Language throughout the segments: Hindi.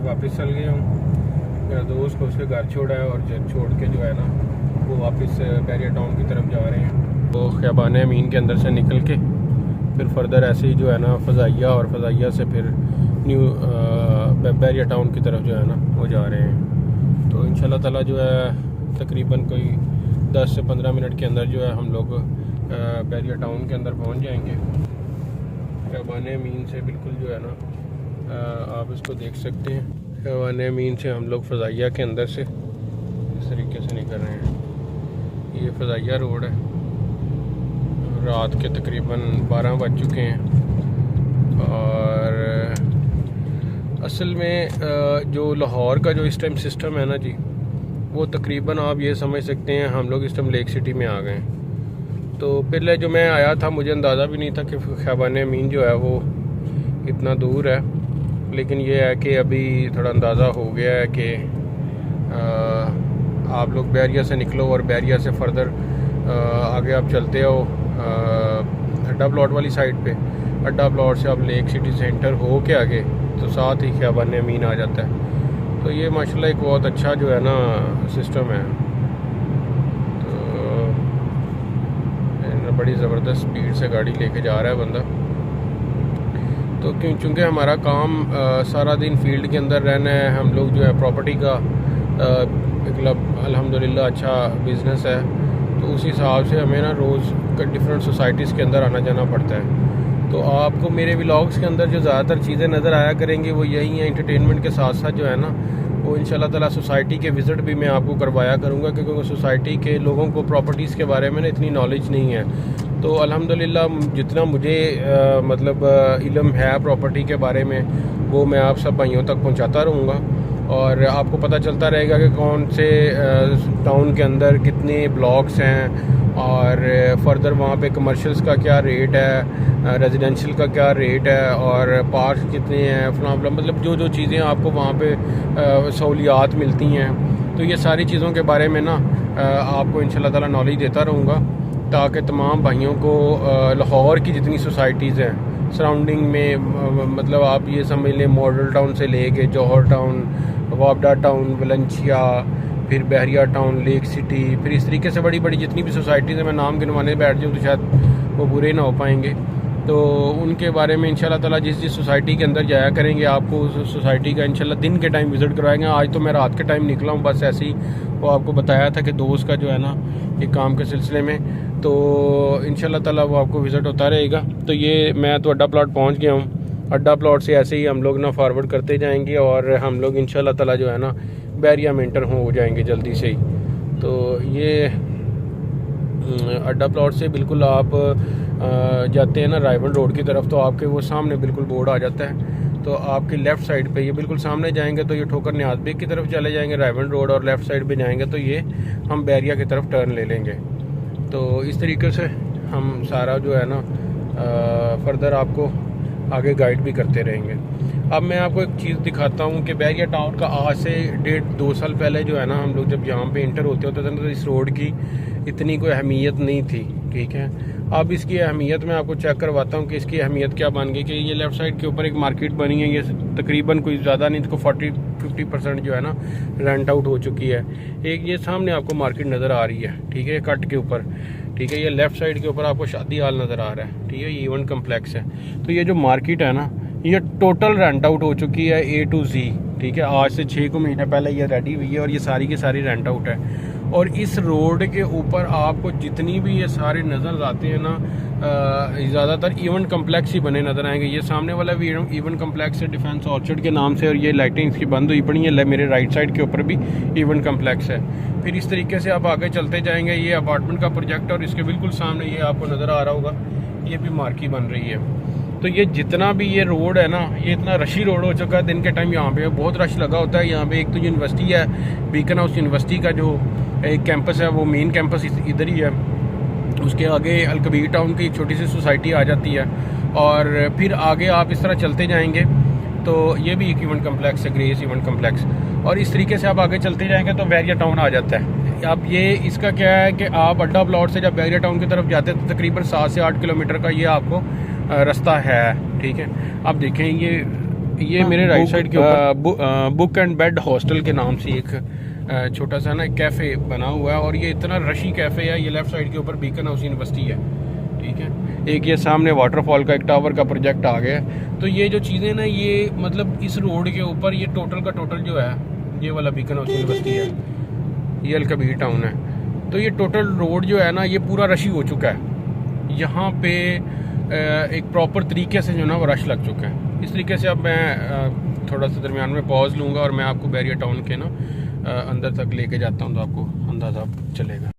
वापस चल गया हूँ। मेरा दोस्त को उसके घर छोड़ा है और छोड़ के जो है ना वो वापस बैरिया टाउन की तरफ जा रहे हैं। तो ख़ियाबान अमीन के अंदर से निकल के फिर फर्दर ऐसे ही जो है ना फ़ज़ाइया और फ़ज़ाइया से फिर न्यू बैरिया टाउन की तरफ जो है ना वो जा रहे हैं। तो इंशाल्लाह ताला जो है तकरीबन कोई 10 से 15 मिनट के अंदर जो है हम लोग बैरिया टाउन के अंदर पहुँच जाएंगे। ख़ियाबान अमीन से बिल्कुल जो है ना आप इसको देख सकते हैं। ख़ियाबान अमीन से हम लोग फ़ज़ाइया के अंदर से इस तरीके से निकल रहे हैं। ये फ़ज़ाइया रोड है। रात के तकरीबन 12 बज चुके हैं और असल में जो लाहौर का जो इस टाइम सिस्टम है ना जी, वो तकरीबन आप ये समझ सकते हैं हम लोग इस टाइम लेक सिटी में आ गए हैं। तो पहले जो मैं आया था मुझे अंदाज़ा भी नहीं था कि ख़ियाबान अमीन जो है वो इतना दूर है, लेकिन ये है कि अभी थोड़ा अंदाज़ा हो गया है कि आप लोग बैरिया से निकलो और बैरिया से फर्दर आगे आप चलते हो अड्डा प्लॉट वाली साइड पे। अड्डा प्लॉट से आप लेक सिटी सेंटर हो के आगे तो साथ ही ख़ियाबान अमीन आ जाता है। तो ये माशाल्लाह एक बहुत अच्छा जो है ना सिस्टम है। तो बड़ी ज़बरदस्त स्पीड से गाड़ी लेके जा रहा है बंदा। तो चूँकि हमारा काम सारा दिन फील्ड के अंदर रहना है, हम लोग जो है प्रॉपर्टी का मतलब अल्हम्दुलिल्लाह अच्छा बिज़नेस है, तो उस हिसाब से हमें ना रोज़ डिफरेंट सोसाइटीज़ के अंदर आना जाना पड़ता है। तो आपको मेरे व्लॉग्स के अंदर जो ज़्यादातर चीज़ें नज़र आया करेंगी वो यही हैं। एंटरटेनमेंट के साथ साथ जो है ना वो इंशाल्लाह ताला सोसाइटी के विज़िट भी मैं आपको करवाया करूँगा, क्योंकि सोसाइटी के लोगों को प्रॉपर्टीज़ के बारे में ना इतनी नॉलेज नहीं है। तो अल्हम्दुलिल्लाह जितना मुझे मतलब इल्म है प्रॉपर्टी के बारे में वो मैं आप सब भाइयों तक पहुंचाता रहूँगा और आपको पता चलता रहेगा कि कौन से टाउन के अंदर कितने ब्लॉक्स हैं और फर्दर वहाँ पे कमर्शियल्स का क्या रेट है, रेजिडेंशियल का क्या रेट है और पार्क कितने हैं, फलां मतलब जो जो चीज़ें आपको वहाँ पे सहूलियात मिलती हैं। तो ये सारी चीज़ों के बारे में ना आपको इंशाल्लाह ताला नॉलेज देता रहूँगा, ताकि तमाम भाइयों को लाहौर की जितनी सोसाइटीज़ हैं सराउंडिंग में, मतलब आप ये समझ लें मॉडल टाउन से लेके जौहर टाउन, वापडा टाउन, वलंचिया, फिर बहरिया टाउन, लेक सिटी, फिर इस तरीके से बड़ी बड़ी जितनी भी सोसाइटीज़ हैं, मैं नाम गिनवाने बैठ जाऊँ तो शायद वो बुरे ना हो पाएंगे। तो उनके बारे में इंशाल्लाह ताला जिस जिस सोसाइटी के अंदर जाया करेंगे आपको उस सोसाइटी का इंशाल्लाह दिन के टाइम विज़िट करवाएंगे। आज तो मैं रात के टाइम निकला हूँ, बस ऐसे ही वो आपको बताया था कि दोस्त का जो है ना एक काम के सिलसिले में, तो इंशाल्लाह ताला वो आपको विज़िट होता रहेगा। तो ये मैं तो अड्डा प्लॉट पहुँच गया हूँ। अड्डा प्लॉट से ऐसे ही हम लोग ना फॉरवर्ड करते जाएंगे और हम लोग इंशाल्लाह ताला जो है ना बैरिया में एंटर हो जाएंगे जल्दी से ही। तो ये अड्डा प्लॉट से बिल्कुल आप जाते हैं ना रायवन रोड की तरफ, तो आपके वो सामने बिल्कुल बोर्ड आ जाता है। तो आपकी लेफ़्ट साइड पे ये बिल्कुल सामने जाएंगे तो ये ठोकर न्याज बेग की तरफ चले जाएंगे रायवन रोड, और लेफ़्ट साइड पे जाएंगे तो ये हम बैरिया की तरफ टर्न ले लेंगे। तो इस तरीके से हम सारा जो है ना फर्दर आपको आगे गाइड भी करते रहेंगे। अब मैं आपको एक चीज़ दिखाता हूँ कि बैरिया टाउन का आज से 1.5-2 साल पहले जो है ना हम लोग जब यहाँ पे इंटर होते थे तो इस रोड की इतनी कोई अहमियत नहीं थी, ठीक है। अब इसकी अहमियत मैं आपको चेक करवाता हूँ कि इसकी अहमियत क्या बन गई कि ये लेफ़्ट साइड के ऊपर एक मार्केट बनी है। ये तकरीबन कोई ज़्यादा नहीं तो 40-50% जो है ना रेंट आउट हो चुकी है। एक ये सामने आपको मार्केट नज़र आ रही है, ठीक है, कट के ऊपर, ठीक है। ये लेफ़्ट साइड के ऊपर आपको शादी हाल नज़र आ रहा है, ठीक है, ये इवेंट कम्प्लेक्स है। तो ये जो मार्केट है ना ये टोटल रेंट आउट हो चुकी है A to Z, ठीक है। आज से 6 को महीने पहले ये रेडी हुई है और ये सारी की सारी रेंट आउट है। और इस रोड के ऊपर आपको जितनी भी ये सारे नज़र आते हैं ना, ज़्यादातर इवेंट कम्प्लेक्स ही बने नज़र आएंगे। ये सामने वाला भी इवेंट कम्प्लेक्स है डिफेंस ऑर्चर्ड के नाम से, और ये लाइटिंग इसकी बंद हुई पड़ी है। मेरे राइट साइड के ऊपर भी इवेंट कम्प्लेक्स है। फिर इस तरीके से आप आगे चलते जाएंगे, ये अपार्टमेंट का प्रोजेक्ट है और इसके बिल्कुल सामने ये आपको नज़र आ रहा होगा, ये भी मार्की बन रही है। तो ये जितना भी ये रोड है ना, ये इतना रशी रोड हो चुका है। दिन के टाइम यहाँ पे बहुत रश लगा होता है। यहाँ पे एक तो यूनिवर्सिटी है, बीकन हाउस यूनिवर्सिटी का जो एक कैंपस है, वो मेन कैंपस इधर ही है। उसके आगे अलकबीर टाउन की एक छोटी सी सोसाइटी आ जाती है, और फिर आगे आप इस तरह चलते जाएंगे तो ये भी एक इवेंट कम्प्लेक्स है, ग्रेस इवेंट कम्प्लेक्स। और इस तरीके से आप आगे चलते जाएंगे तो बैरिया टाउन आ जाता है। अब ये इसका क्या है कि आप अड्डा प्लॉट से जब बैरिया टाउन की तरफ जाते हैं तो तकरीबन 7 से 8 किलोमीटर का ये आपको रास्ता है, ठीक है। आप देखें ये मेरे राइट साइड के ऊपर बुक एंड बेड हॉस्टल के नाम से एक छोटा सा ना कैफ़े बना हुआ है, और ये इतना रशी कैफ़े है। ये लेफ़्ट साइड के ऊपर बीकन हाउस यूनिवर्सिटी है, ठीक है। एक ये सामने वाटरफॉल का एक टावर का प्रोजेक्ट आ गया है। तो ये जो चीज़ें ना, ये मतलब इस रोड के ऊपर ये टोटल का टोटल जो है, ये वाला बीकन हाउस यूनिवर्सिटी है, ये अलकबीर टाउन है। तो ये टोटल रोड जो है ना, ये पूरा रशी हो चुका है। यहाँ पे एक प्रॉपर तरीके से जो ना वो रश लग चुका है। इस तरीके से अब मैं थोड़ा सा दरमियान में पॉज लूँगा और मैं आपको बैरिया टाउन के ना अंदर तक लेके जाता हूँ, तो आपको अंदाज़ा चलेगा।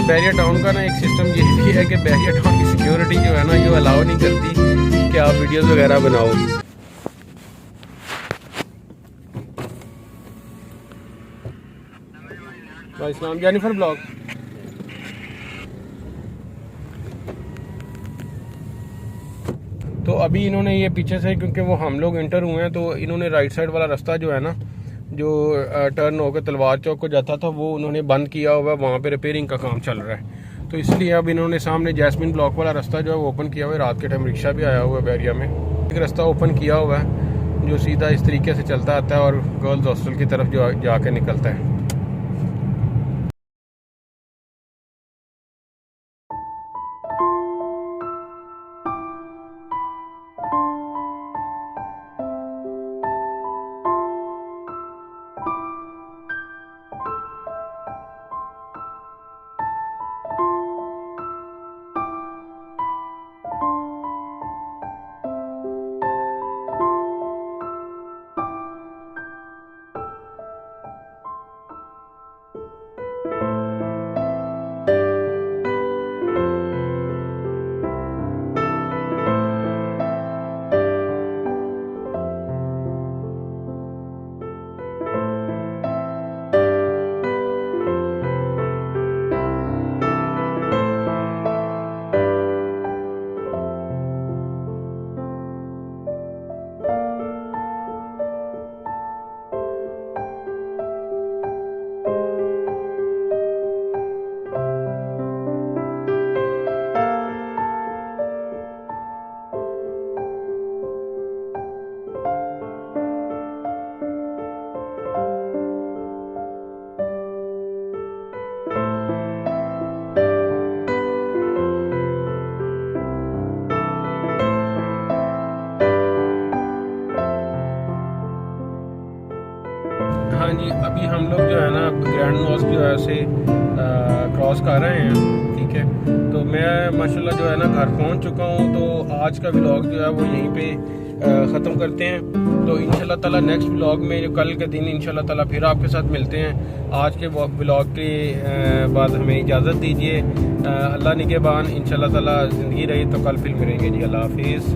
बैरिया टाउन का ना एक सिस्टम ये भी है कि बैरिया टाउन की सिक्योरिटी जो है ना, ये अलाउ नहीं करती कि आप वीडियोस वगैरह बनाओ। भाई इस्लाम जेनिफर ब्लॉग। तो अभी इन्होंने ये पीछे से, क्योंकि वो हम लोग इंटर हुए हैं, तो इन्होंने राइट साइड वाला रास्ता जो है ना, जो टर्न होकर तलवार चौक को जाता था, वो उन्होंने बंद किया हुआ है। वहाँ पे रिपेयरिंग का काम चल रहा है, तो इसलिए अब इन्होंने सामने जैस्मिन ब्लॉक वाला रास्ता जो है वो ओपन किया हुआ है। रात के टाइम रिक्शा भी आया हुआ है बैरिया में। एक रास्ता ओपन किया हुआ है जो सीधा इस तरीके से चलता आता है और गर्ल्स हॉस्टल की तरफ जो जाके निकलता है। से क्रॉस कर रहे हैं, ठीक है। तो मैं माशाल्लाह जो है ना घर पहुंच चुका हूं। तो आज का व्लॉग जो है वो यहीं पे ख़त्म करते हैं। तो इंशाल्लाह ताला नेक्स्ट व्लॉग में जो कल के दिन इंशाल्लाह ताला फिर आपके साथ मिलते हैं। आज के व्लॉग के बाद हमें इजाज़त दीजिए। अल्लाह निगहबान, इंशाल्लाह ताला ज़िंदगी रही तो कल फिर मिलेंगे जी। अल्लाह हाफिज़।